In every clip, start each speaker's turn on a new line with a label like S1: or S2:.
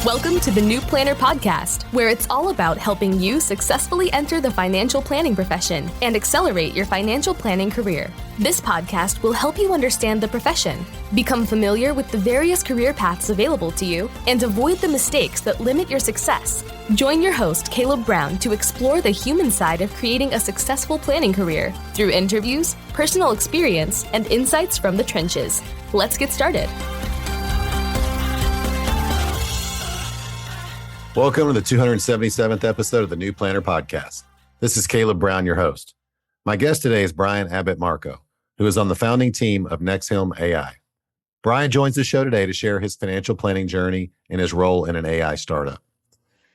S1: Welcome to the New Planner Podcast, where it's all about helping you successfully enter the financial planning profession and accelerate your financial planning career. This podcast will help you understand the profession, become familiar with the various career paths available to you, and avoid the mistakes that limit your success. Join your host, Caleb Brown, to explore the human side of creating a successful planning career through interviews, personal experience, and insights from the trenches. Let's get started.
S2: Welcome to the 277th episode of the New Planner Podcast. This is Caleb Brown, your host. My guest today is Brian Abatemarco, who is on the founding team of NextHelm AI. Brian joins the show today to share his financial planning journey and his role in an AI startup.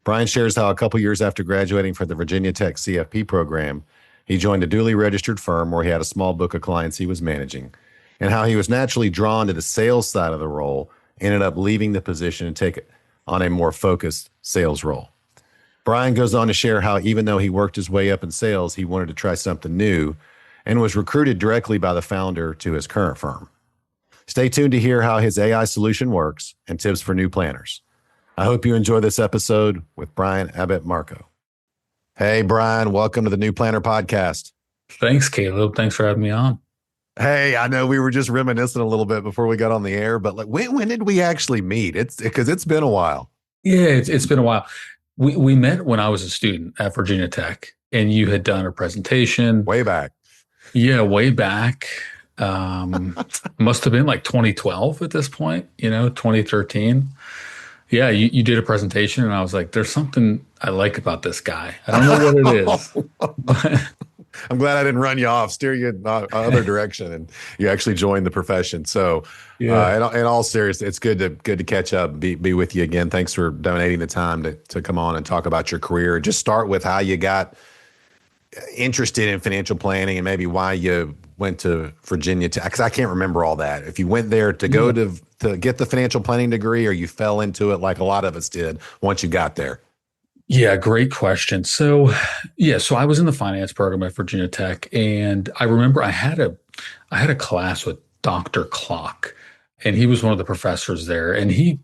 S2: Brian shares how a couple years after graduating from the Virginia Tech CFP program, he joined a duly registered firm where he had a small book of clients he was managing, and how he was naturally drawn to the sales side of the role, ended up leaving the position and take on a more focused sales role. Brian goes on to share how even though he worked his way up in sales, he wanted to try something new and was recruited directly by the founder to his current firm. Stay tuned to hear how his AI solution works and tips for new planners. I hope you enjoy this episode with Brian Abatemarco. Hey, Brian, welcome to the New Planner Podcast.
S3: Thanks, Caleb. Thanks for having me on.
S2: Hey, I know we were just reminiscing a little bit before we got on the air, but like when did we actually meet? It's been a while.
S3: Yeah, it's been a while. We met when I was a student at Virginia Tech, and you had done a presentation.
S2: Way back.
S3: Yeah, way back. Must have been like 2012 at this point, 2013. Yeah, you did a presentation, and I was like, there's something I like about this guy. I don't know what it is.
S2: I'm glad I didn't run you off, steer you in the other direction, and you actually joined the profession. So, yeah. In all seriousness, it's good to catch up, be with you again. Thanks for donating the time to come on and talk about your career. Just start with how you got interested in financial planning and maybe why you went to Virginia Tech. Because I can't remember all that. If you went there to go to get the financial planning degree, or you fell into it like a lot of us did once you got there.
S3: Yeah, great question. So I was in the finance program at Virginia Tech, and I remember I had a class with Dr. Clock, and he was one of the professors there. And it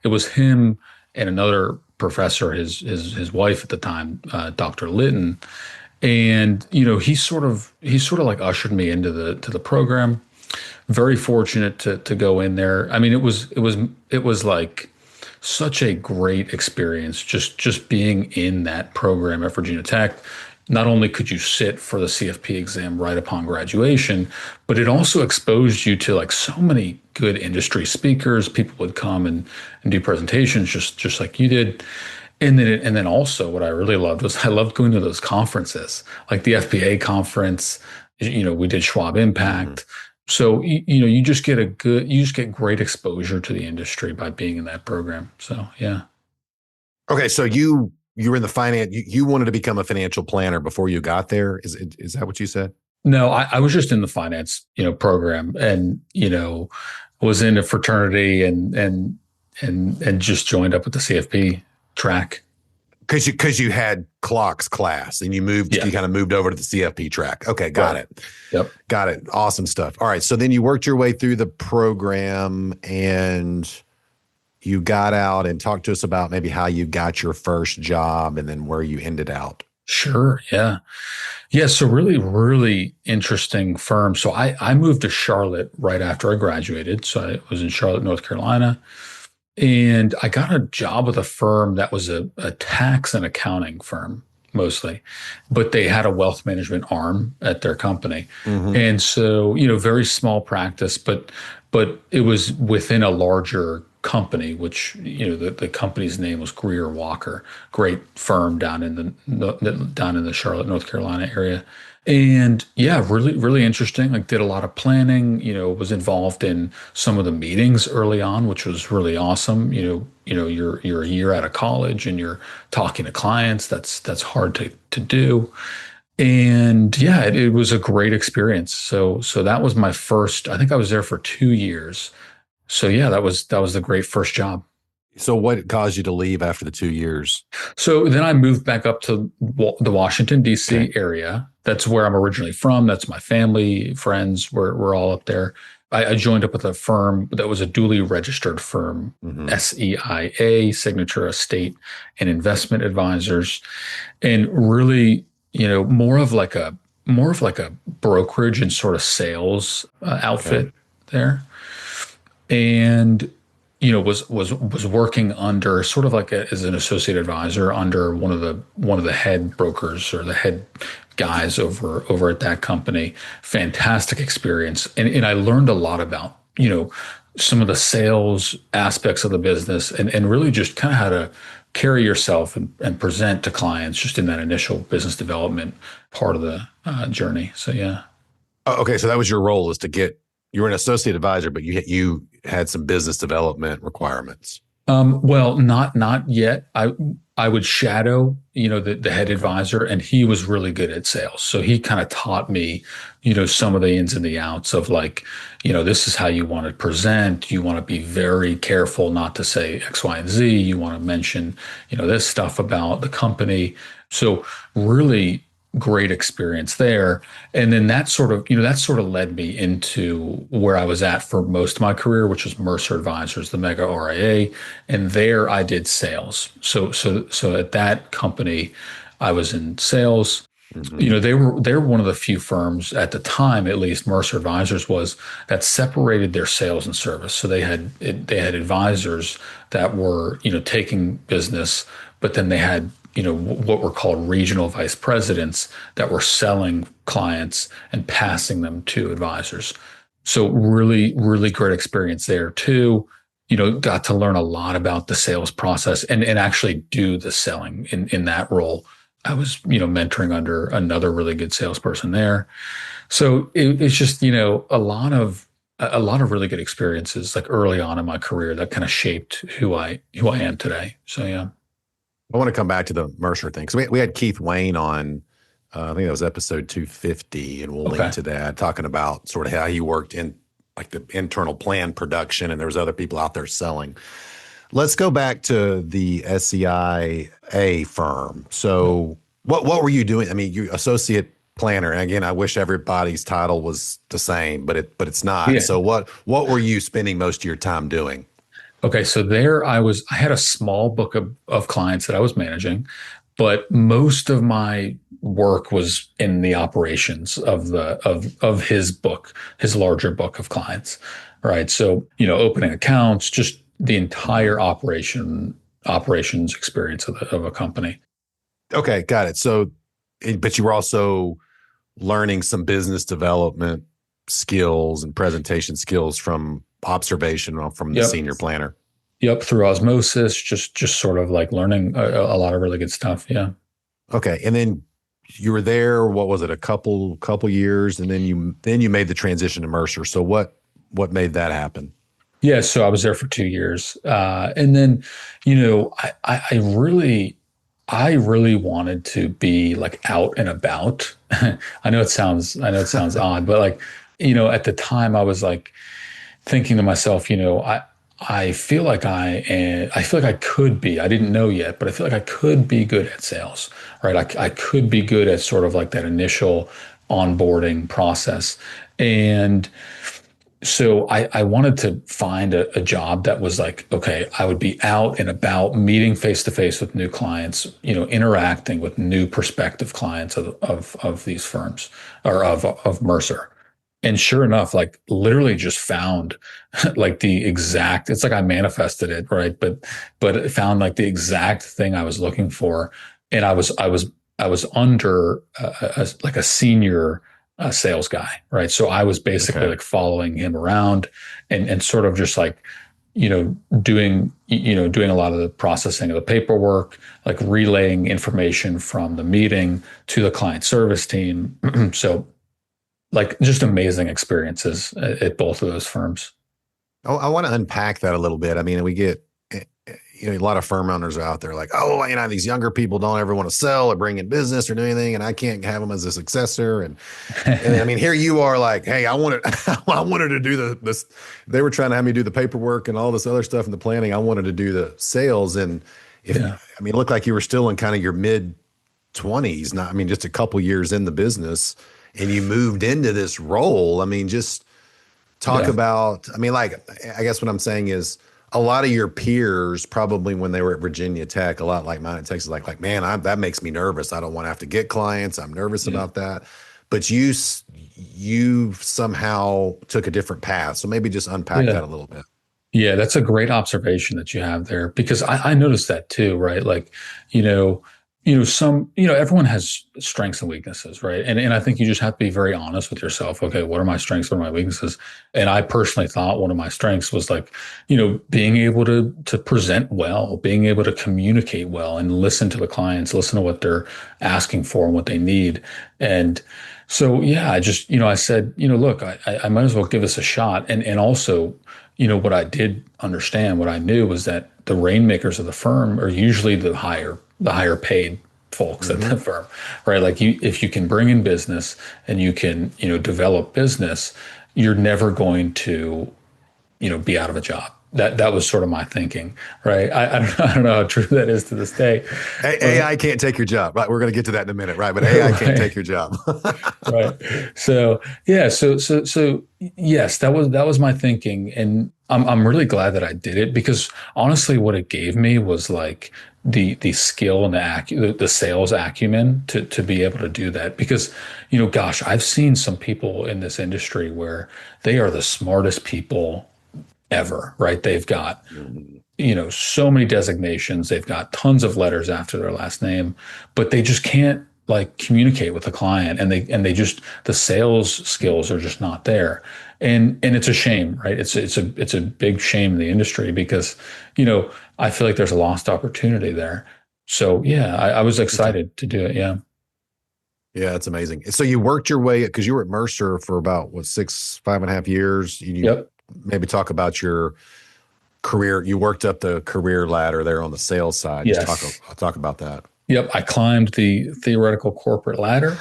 S3: was him and another professor, his wife at the time, Dr. Litton, and he sort of like ushered me into the program. Very fortunate to go in there. I mean, it was like such a great experience just being in that program at Virginia Tech. Not only could you sit for the CFP exam right upon graduation, but it also exposed you to like so many good industry speakers. People would come and do presentations just like you did. And then also what I really loved was I loved going to those conferences, like the FPA conference. We did Schwab Impact. Mm-hmm. So, you just get great exposure to the industry by being in that program. So, yeah. Okay.
S2: So you were in the finance, you wanted to become a financial planner before you got there. Is that what you said?
S3: No, I was just in the finance, program, and, was in a fraternity and just joined up with the CFP track.
S2: Because you had Clock's class and you kind of moved over to the CFP track. Okay, got it.
S3: Yep.
S2: Got it. Awesome stuff. All right. So then you worked your way through the program and you got out, and talk to us about maybe how you got your first job and then where you ended out.
S3: Sure. Yeah. Yeah. So really, really interesting firm. So I moved to Charlotte right after I graduated. So I was in Charlotte, North Carolina. And I got a job with a firm that was a tax and accounting firm mostly, but they had a wealth management arm at their company. Mm-hmm. And so, very small practice, but it was within a larger company, which, the company's name was Greer Walker, great firm down in the Charlotte, North Carolina area. And yeah, really, really interesting. Like, did a lot of planning, was involved in some of the meetings early on, which was really awesome. You're a year out of college and you're talking to clients. That's hard to do. And yeah, it was a great experience. So that was my first, I think I was there for 2 years. So yeah, that was the great first job.
S2: So what caused you to leave after the 2 years?
S3: So then I moved back up to the Washington, D.C. area. That's where I'm originally from. That's my family, friends. We're all up there. I joined up with a firm that was a duly registered firm, SEIA, Signature Estate and Investment Advisors, and really, more of like a brokerage and sort of sales outfit there, and was working under sort of like as an associate advisor under one of the head brokers or the head guys over at that company. Fantastic experience, and I learned a lot about some of the sales aspects of the business, and really just kind of how to carry yourself and present to clients just in that initial business development part of the journey. So yeah.
S2: Oh, okay, so that was your role, is you were an associate advisor, but you had some business development requirements.
S3: Well, not yet. I would shadow, the head advisor, and he was really good at sales. So he kind of taught me, some of the ins and the outs of like, this is how you want to present. You want to be very careful not to say X, Y, and Z. You want to mention, this stuff about the company. So really great experience there. And then that sort of led me into where I was at for most of my career, which was Mercer Advisors, the mega RIA. And there I did sales. So at that company, I was in sales. They were one of the few firms at the time, at least Mercer Advisors was, that separated their sales and service. So they had advisors that were, taking business, but then they had what were called regional vice presidents that were selling clients and passing them to advisors. So really, really great experience there too. Got to learn a lot about the sales process and actually do the selling in that role. I was, mentoring under another really good salesperson there. So it's just, a lot of really good experiences like early on in my career that kind of shaped who I am today. So yeah.
S2: I want to come back to the Mercer thing. So we had Keith Wayne on, I think that was episode 250, and we'll link to that, talking about sort of how he worked in like the internal plan production, and there was other people out there selling. Let's go back to the SEIA firm. So what were you doing? I mean, you associate planner. And again, I wish everybody's title was the same, but it's not. Yeah. So what were you spending most of your time doing?
S3: Okay, so there I had a small book of clients that I was managing, but most of my work was in the operations of his book, his larger book of clients, right? So, opening accounts, just the entire operations experience of a company.
S2: Okay, got it. So, but you were also learning some business development skills and presentation skills from observation from the senior planner.
S3: Yep, through osmosis, just sort of like learning a lot of really good stuff. Yeah.
S2: Okay, and then you were there. What was it? A couple years, and then you made the transition to Mercer. So what made that happen?
S3: Yeah, so I was there for 2 years, and then I really wanted to be like out and about. I know it sounds odd, but like at the time I was like thinking to myself, I feel like I could be, I didn't know yet, but I feel like I could be good at sales, right? I could be good at sort of like that initial onboarding process. And so I wanted to find a job that was like, okay, I would be out and about, meeting face-to-face with new clients, interacting with new prospective clients of these firms or of Mercer. And sure enough, like literally just found like it's like I manifested it, right? But it found like the exact thing I was looking for. And I was under like a senior sales guy, right? So I was basically like following him around and sort of just like, doing a lot of the processing of the paperwork, like relaying information from the meeting to the client service team. So like just amazing experiences at both of those firms.
S2: Oh, I want to unpack that a little bit. I mean, we get, a lot of firm owners are out there like, oh, these younger people don't ever want to sell or bring in business or do anything, and I can't have them as a successor. And I mean, here you are like, hey, I wanted to do this. They were trying to have me do the paperwork and all this other stuff in the planning. I wanted to do the sales. And it looked like you were still in kind of your mid 20s, just a couple years in the business. And you moved into this role. I mean, just talk about, I mean, like, I guess what I'm saying is a lot of your peers probably when they were at Virginia Tech, a lot like mine at Texas, man, that makes me nervous. I don't want to have to get clients. I'm nervous about that. But you somehow took a different path. So maybe just unpack that a little bit.
S3: Yeah, that's a great observation that you have there because I noticed that too, right? Like, everyone has strengths and weaknesses, right? And I think you just have to be very honest with yourself. Okay, what are my strengths? What are my weaknesses? And I personally thought one of my strengths was like, being able to present well, being able to communicate well and listen to the clients, listen to what they're asking for and what they need. And so, yeah, I said, look, I might as well give this a shot. And also, what I did understand, what I knew was that the rainmakers of the firm are usually the higher paid folks at the firm, right? Like if you can bring in business and you can, develop business, you're never going to, be out of a job. That was sort of my thinking, right? I don't know how true that is to this day.
S2: AI can't take your job, right? We're going to get to that in a minute, right? But AI can't take your job.
S3: Right. So yeah. So yes, that was my thinking, and I'm really glad that I did it because honestly, what it gave me was like the skill and the sales acumen to be able to do that. Because gosh, I've seen some people in this industry where they are the smartest people ever, right? They've got so many designations, they've got tons of letters after their last name, but they just can't like communicate with the client, and they just, the sales skills are just not there. And it's a shame, right? It's a big shame in the industry because I feel like there's a lost opportunity there. So yeah, I was excited to do it. Yeah.
S2: Yeah, it's amazing. So you worked your way, because you were at Mercer for about 5.5 years.
S3: Yep.
S2: Maybe talk about your career. You worked up the career ladder there on the sales side.
S3: Yes.
S2: Just talk about that.
S3: Yep. I climbed the theoretical corporate ladder.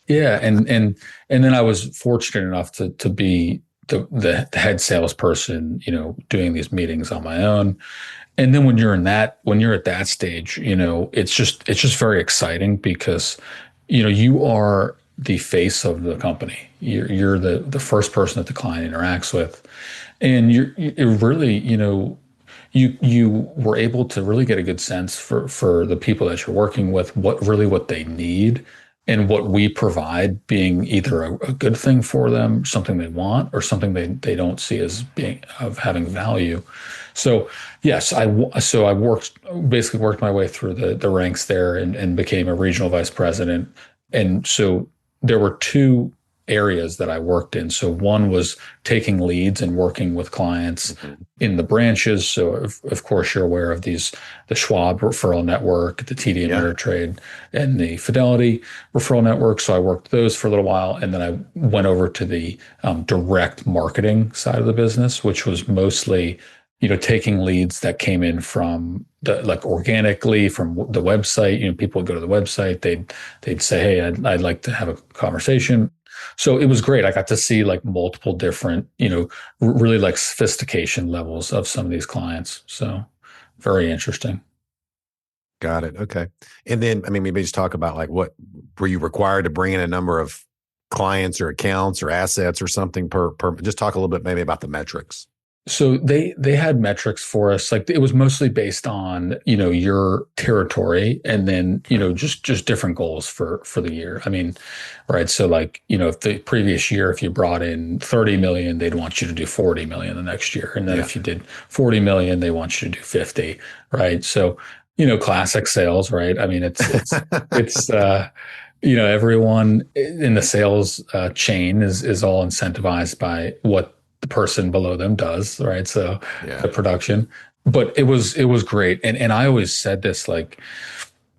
S3: Yeah. And then I was fortunate enough to be the head salesperson, doing these meetings on my own. And then when you're at that stage, it's just very exciting because, you are the face of the company. You're the first person that the client interacts with. And it really, you were able to really get a good sense for the people that you're working with, what they need and what we provide being either a good thing for them, something they want, or something they don't see as having value. So yes, I basically worked my way through the ranks there and became a regional vice president. And so there were two areas that I worked in. So one was taking leads and working with clients in the branches. So of course you're aware of the Schwab referral network, the TD Ameritrade, and the Fidelity referral network. So I worked those for a little while. And then I went over to the direct marketing side of the business, which was mostly taking leads that came in from organically from the website. People would go to the website. They'd say, "Hey, I'd like to have a conversation." So it was great. I got to see like multiple different, really like sophistication levels of some of these clients. So very interesting.
S2: Got it. Okay. And then, I mean, maybe just talk about like what were you required to bring in a number of clients or accounts or assets or something per, just talk a little bit maybe about the metrics.
S3: So they had metrics for us. Like it was mostly based on, your territory and then, just different goals for the year. I mean, right. So like, if the previous year, if you brought in 30 million, they'd want you to do 40 million the next year. And then if you did 40 million, they want you to do 50. Right. So, classic sales, right? I mean, it's everyone in the sales chain is all incentivized by what the person below them does, right? So the production, but it was great. And I always said this, like,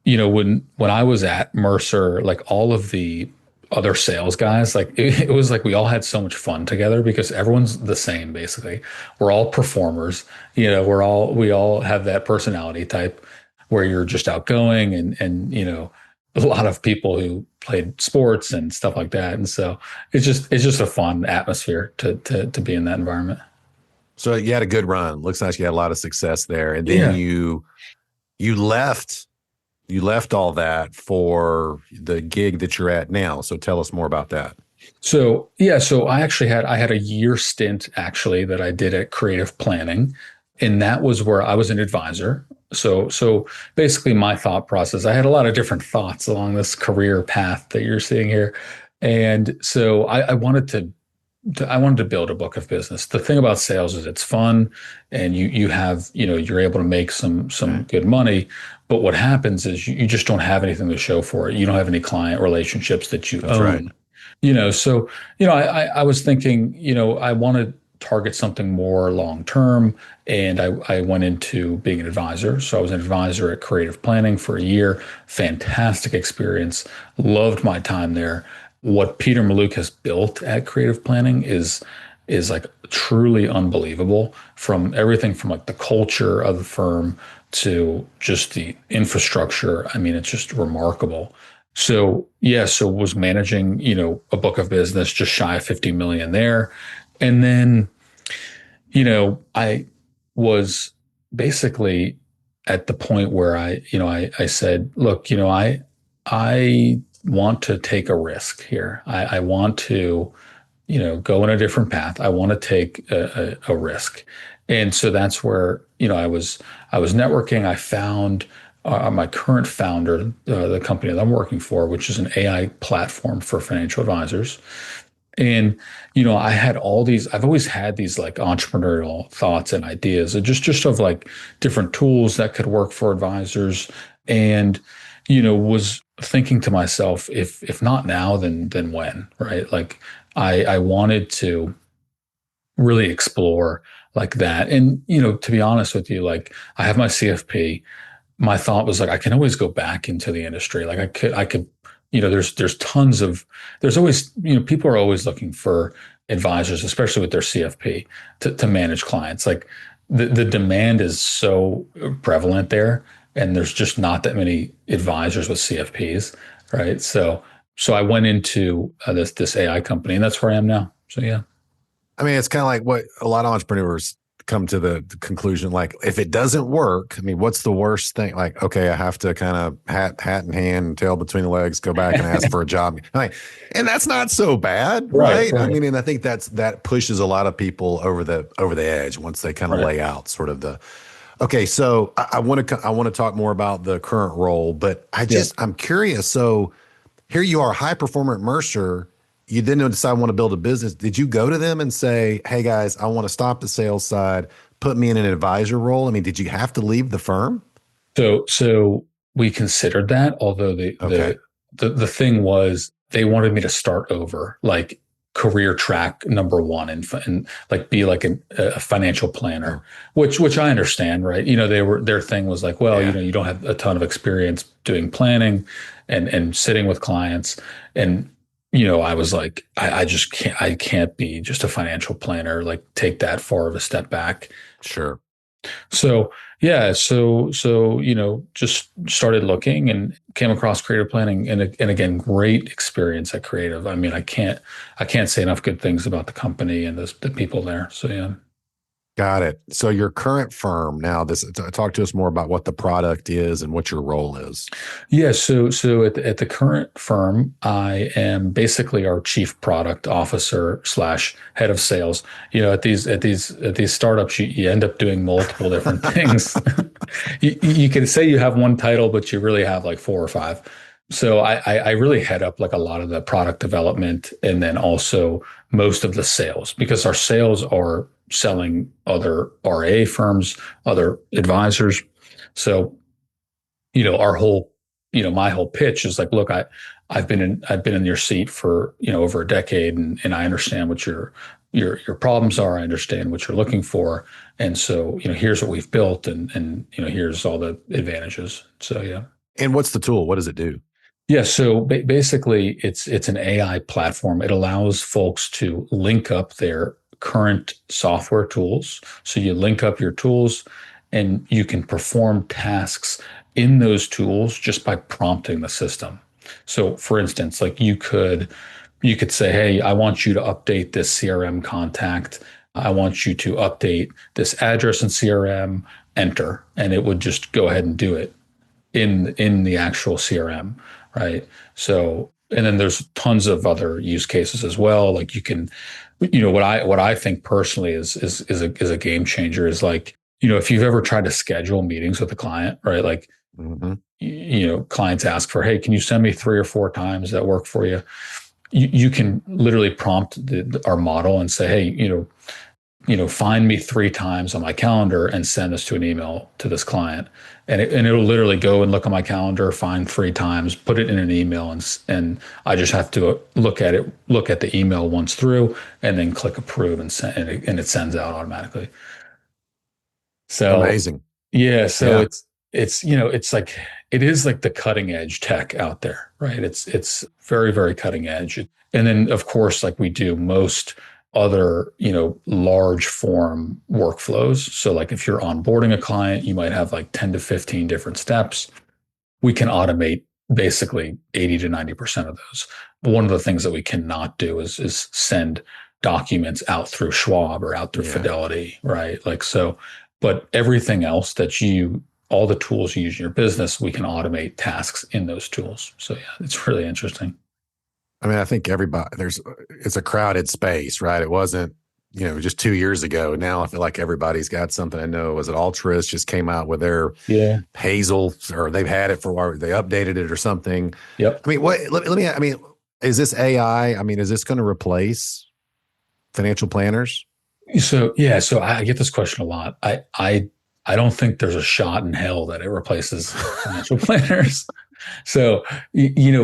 S3: when I was at Mercer, like all of the other sales guys, like it was like we all had so much fun together because everyone's the same, basically. We're all performers, we all have that personality type where you're just outgoing and a lot of people who played sports and stuff like that. And so it's just a fun atmosphere to be in that environment.
S2: So you had a good run. Looks like you had a lot of success there. And then you left all that for the gig that you're at now. So tell us more about that.
S3: So I had a year stint actually that I did at Creative Planning, and that was where I was an advisor. So basically my thought process, I had a lot of different thoughts along this career path that you're seeing here. And so I wanted to build a book of business. The thing about sales is it's fun and you have, you're able to make some good money. But what happens is you just don't have anything to show for it. You don't have any client relationships that you
S2: That's right.
S3: own. So I was thinking, I want to target something more long term, and I went into being an advisor. So I was an advisor at Creative Planning for a year. Fantastic experience. Loved my time there. What Peter Maluk has built at Creative Planning is like truly unbelievable, from everything from like the culture of the firm to just the infrastructure. I mean, it's just remarkable. So yeah, so was managing, a book of business just shy of 50 million there. And then, I was basically at the point where I said, look, I want to take a risk here. I want to, go in a different path. I want to take a risk. And so that's where, I was networking. I found my current founder, the company that I'm working for, which is an AI platform for financial advisors. And, I've always had these like entrepreneurial thoughts and ideas, and just of like different tools that could work for advisors. And, was thinking to myself, if not now, then when, right? Like I wanted to really explore like that. And, to be honest with you, like I have my CFP. My thought was like, I can always go back into the industry. Like I could, there's always, people are always looking for advisors, especially with their CFP to manage clients. Like the demand is so prevalent there, and there's just not that many advisors with CFPs, right? So I went into this AI company, and that's where I am now. So yeah.
S2: I mean, it's kind of like what a lot of entrepreneurs come to the conclusion, like, if it doesn't work, I mean, what's the worst thing? Like, okay, I have to kind of hat in hand, tail between the legs, go back and ask for a job. Like, and that's not so bad, right? I mean, and I think that pushes a lot of people over the edge once they kind of lay out sort of the. Okay, so I want to talk more about the current role, but I'm curious. So here you are, high performer at Mercer. You then decide I want to build a business. Did you go to them and say, hey guys, I want to stop the sales side, put me in an advisor role? I mean, did you have to leave the firm?
S3: So we considered that, although the thing was they wanted me to start over, like career track number one, and like be like a financial planner, which I understand, right? Their thing was like, well, you don't have a ton of experience doing planning and sitting with clients. And I was like, I can't be just a financial planner, like take that far of a step back.
S2: Sure.
S3: So yeah, just started looking and came across Creative Planning, and again, great experience at Creative. I mean, I can't say enough good things about the company and the people there. So yeah.
S2: Got it. So your current firm now, talk to us more about what the product is and what your role is.
S3: Yeah. So at the current firm, I am basically our chief product officer / head of sales. At these startups, you end up doing multiple different things. You can say you have one title, but you really have like 4 or 5. So I really head up like a lot of the product development, and then also most of the sales, because our sales are selling other RIA firms, other advisors. So, our whole, my whole pitch is like, look, I've been in your seat for, over a decade, and I understand what your problems are. I understand what you're looking for. And so, here's what we've built, and here's all the advantages. So, yeah.
S2: And what's the tool? What does it do?
S3: Yeah, so basically, it's an AI platform. It allows folks to link up their current software tools. So you link up your tools, and you can perform tasks in those tools just by prompting the system. So, for instance, like you could say, hey, I want you to update this CRM contact. I want you to update this address in CRM. Enter, and it would just go ahead and do it in the actual CRM. Right. So And then there's tons of other use cases as well. Like you can, what I think personally is a game changer is like, if you've ever tried to schedule meetings with a client, right? Like, clients ask for, hey, can you send me 3 or 4 times that work for you? You can literally prompt our model and say, hey, find me 3 times on my calendar and send this to an email to this client. And it'll literally go and look on my calendar, find 3 times, put it in an email, and I just have to look at the email once through, and then click approve and send, and it sends out automatically. So
S2: amazing.
S3: Yeah. So it's like, it is like the cutting edge tech out there, right? It's very, very cutting edge. And then of course, like we do most other, large form workflows. So like if you're onboarding a client, you might have like 10 to 15 different steps. We can automate basically 80 to 90% of those. But one of the things that we cannot do is send documents out through Schwab or out through Fidelity, right? Like, so, but everything else all the tools you use in your business, we can automate tasks in those tools. So yeah, it's really interesting.
S2: I mean, I think it's a crowded space, right? It wasn't, just 2 years ago. Now I feel like everybody's got something. I know, was it Altruist just came out with their Hazel, or they've had it for a while, they updated it or something.
S3: Yep.
S2: I mean, is this AI? I mean, is this going to replace financial planners?
S3: So I get this question a lot. I don't think there's a shot in hell that it replaces financial planners. So,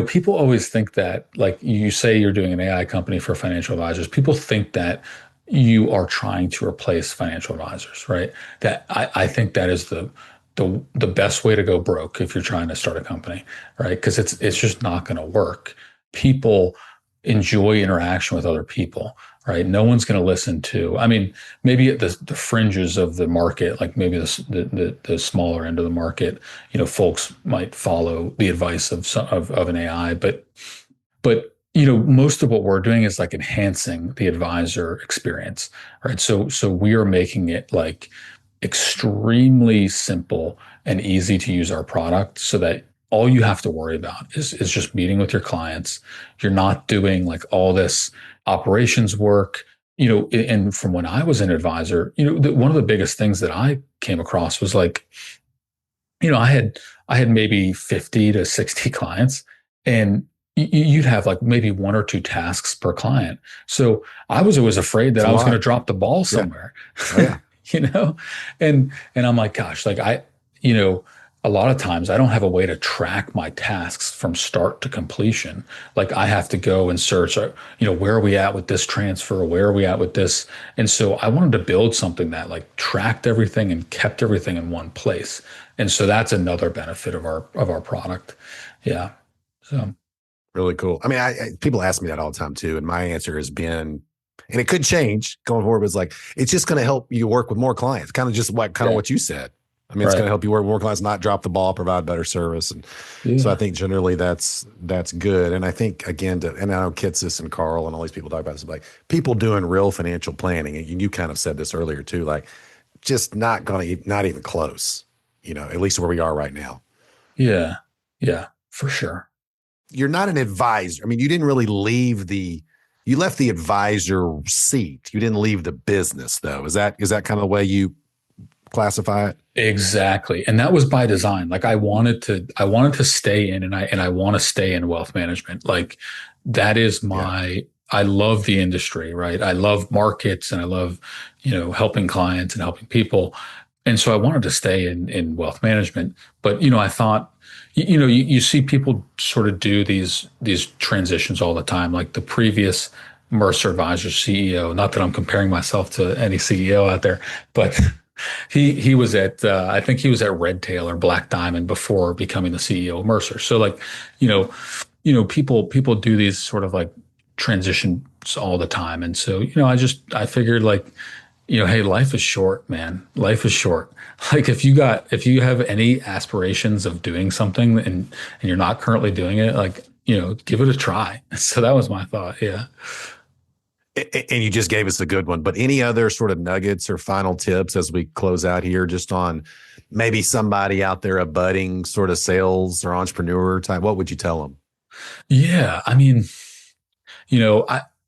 S3: people always think that, like you say, you're doing an AI company for financial advisors. People think that you are trying to replace financial advisors, right? That I think that is the best way to go broke if you're trying to start a company, right? Because it's just not going to work. People enjoy interaction with other people, right? No one's going to listen to, I mean, maybe at the fringes of the market, like maybe the smaller end of the market, folks might follow the advice of an AI, but most of what we're doing is like enhancing the advisor experience, right? So we are making it like extremely simple and easy to use our product, so that all you have to worry about is just meeting with your clients. You're not doing like all this operations work, and from when I was an advisor, one of the biggest things that I came across was like, I had maybe 50 to 60 clients, and you'd have like maybe 1 or 2 tasks per client. So I was always afraid that I was going to drop the ball somewhere, and I'm like, gosh, like a lot of times I don't have a way to track my tasks from start to completion. Like I have to go and search, where are we at with this transfer? Where are we at with this? And so I wanted to build something that like tracked everything and kept everything in one place. And so that's another benefit of our product. Yeah. So
S2: really cool. I mean, people ask me that all the time too. And my answer has been, and it could change going forward, but it's like, it's just going to help you work with more clients. Kind of just like what you said. I mean, it's going to help you work with more clients, not drop the ball, provide better service. And so I think generally that's good. And I think, again, and I know Kitsis and Carl and all these people talk about this, like people doing real financial planning. And you kind of said this earlier too, like just not even close, at least where we are right now.
S3: Yeah. Yeah, for sure.
S2: You're not an advisor. I mean, you didn't really you left the advisor seat. You didn't leave the business though. Is that kind of the way you classify it?
S3: Exactly. And that was by design. Like I wanted to stay in, and I want to stay in wealth management. Like that is I love the industry, right? I love markets, and I love, helping clients and helping people. And so I wanted to stay in wealth management. But, I thought, you see people sort of do these transitions all the time. Like the previous Mercer Advisors CEO, not that I'm comparing myself to any CEO out there, but he was at, I think he was at Red Tail or Black Diamond before becoming the CEO of Mercer. So like, people do these sort of like transitions all the time. And so, I figured like, hey, life is short, man. Life is short. Like if you have any aspirations of doing something and you're not currently doing it, like, give it a try. So that was my thought. Yeah.
S2: And you just gave us a good one, but any other sort of nuggets or final tips as we close out here, just on maybe somebody out there, a budding sort of sales or entrepreneur type, what would you tell them?
S3: Yeah. I mean,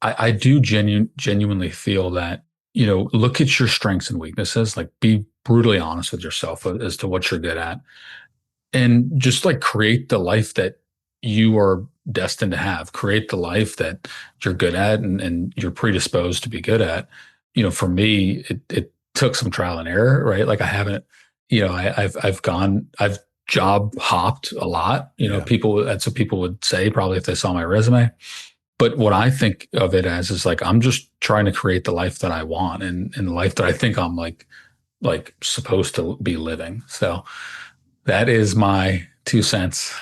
S3: I do genuinely feel that, look at your strengths and weaknesses, like be brutally honest with yourself as to what you're good at, and just like create the life that you are destined to have, create the life that you're good at and you're predisposed to be good at. For me, it took some trial and error, right? Like I haven't, I've job hopped a lot.
S2: Yeah.
S3: That's what people would say probably if they saw my resume. But what I think of it as is like I'm just trying to create the life that I want and the life that I think I'm like supposed to be living. So that is my 2 cents.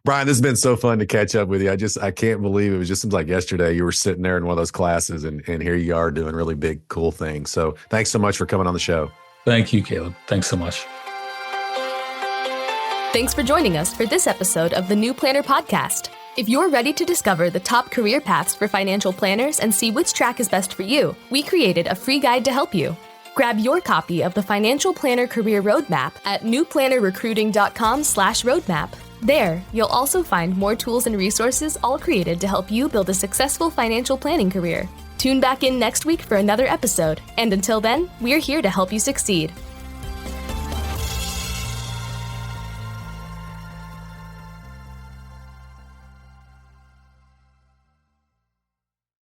S2: Brian, this has been so fun to catch up with you. I can't believe it was just like yesterday. You were sitting there in one of those classes and here you are doing really big, cool things. So thanks so much for coming on the show.
S3: Thank you, Caleb. Thanks so much.
S1: Thanks for joining us for this episode of the New Planner Podcast. If you're ready to discover the top career paths for financial planners and see which track is best for you, we created a free guide to help you. Grab your copy of the Financial Planner Career Roadmap at newplannerrecruiting.com/roadmap. There, you'll also find more tools and resources all created to help you build a successful financial planning career. Tune back in next week for another episode, and until then, we're here to help you succeed.